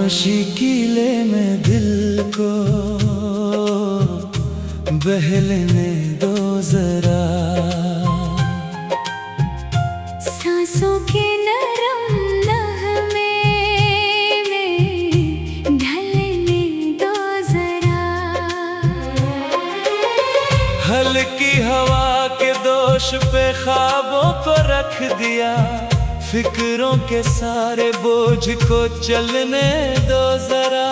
खामोशी कीले में दिल को बहलने दो जरा, सांसों के नरम नगमे में ढलने दो जरा। हल्की हवा के दोष पे ख्वाबों को रख दिया, फिक्रों के सारे बोझ को चलने दो जरा।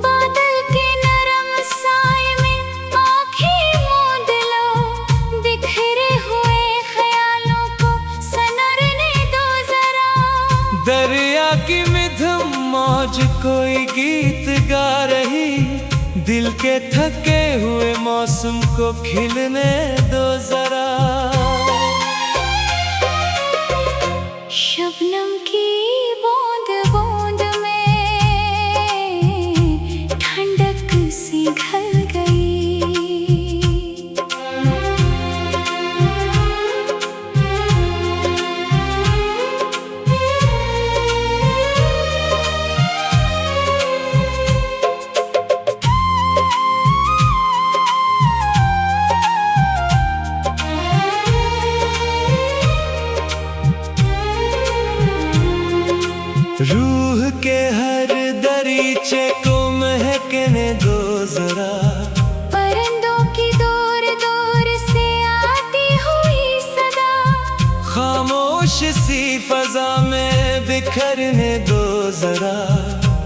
बादल के नरम साए में आँखें मूंद लो, बिखरे हुए ख्यालों को सनरने दो जरा। दरिया की मिधम मौज कोई गीत गा रही, दिल के थके हुए मौसम को खिलने दो जरा। शबनम की बूंद बूंद में ठंडक सी घल गई। रूह के हर दरीचे को महकने दो जरा, परिंदों की दूर दूर से आती हुई सदा। खामोश सी फजा में बिखरने दो जरा।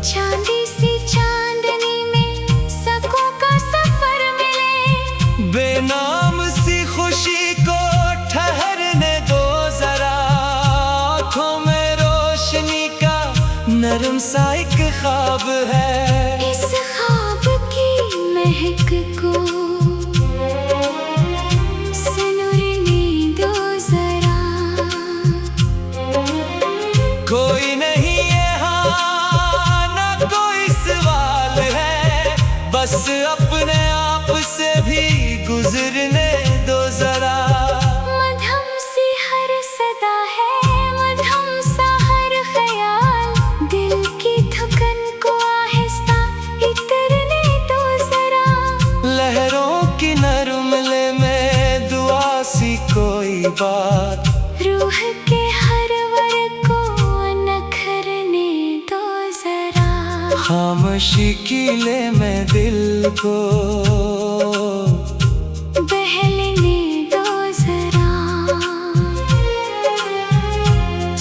चांदी सी चांदनी में सकों का सफर मिले, बेनाम सी खुशी को ठहरने दो जरा। आँखों में रोशनी का नरम सा एक ख्वाब है, इस ख्वाब की महक को सनरने दो जरा। कोई नहीं यहाँ ना कोई सवाल है, बस अपने आप से भी गुजरने दो जरा। मधम सी हर सदा है, मधम सा हर ख्याल, दिल की धुकन को आहिस्ता इतरने दो जरा। लहरों की नरमले में दुआ सी कोई बात, रूह के हर वर्ग को नखरने दो जरा। खामोशी कीले में दिल को बहलने दो जरा।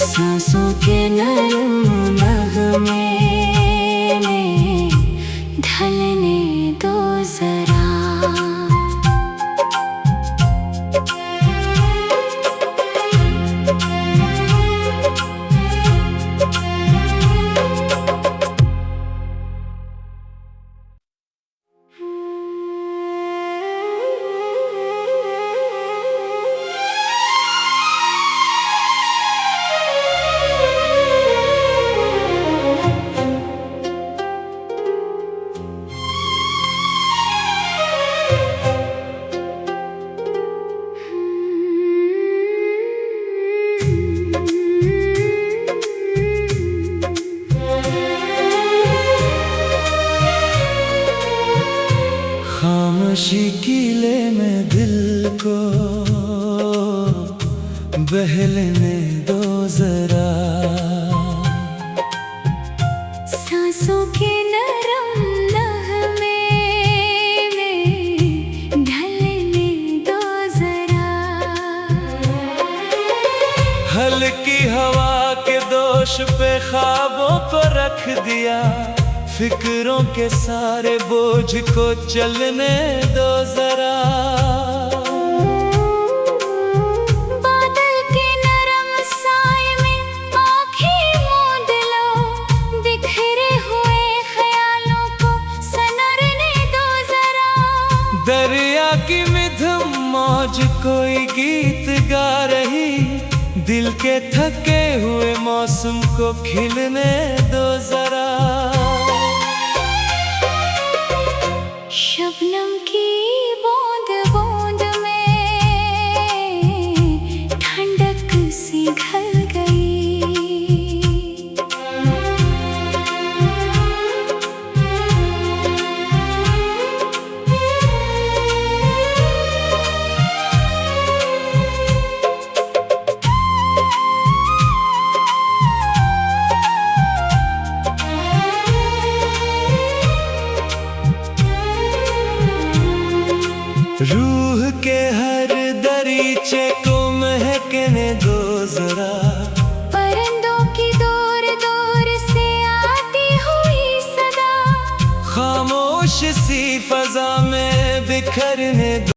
सांसों के नरम नगमे में ढलने दो जरा। खामोशी कीले में दिल को बहलने दो जरा। सांसों के नरम नगमे में ढलने दो जरा। हल्की हवा के दोष पे ख्वाबों को रख दिया, फिक्रों के सारे बोझ को चलने दो जरा। बादल के नरम साए में आँखें मूंद लो, बिखरे हुए ख्यालों को सनरने दो जरा। दरिया की मिधम मौज कोई गीत गा रही, दिल के थके हुए मौसम को खिलने दो जरा। शबनम की बूंद बूंद में ठंडक सी घल गई। के हर दरीचे को महकने दो जरा, परिंदों की दूर दूर से आती हुई सदा, खामोश सी फजा में बिखरने दो।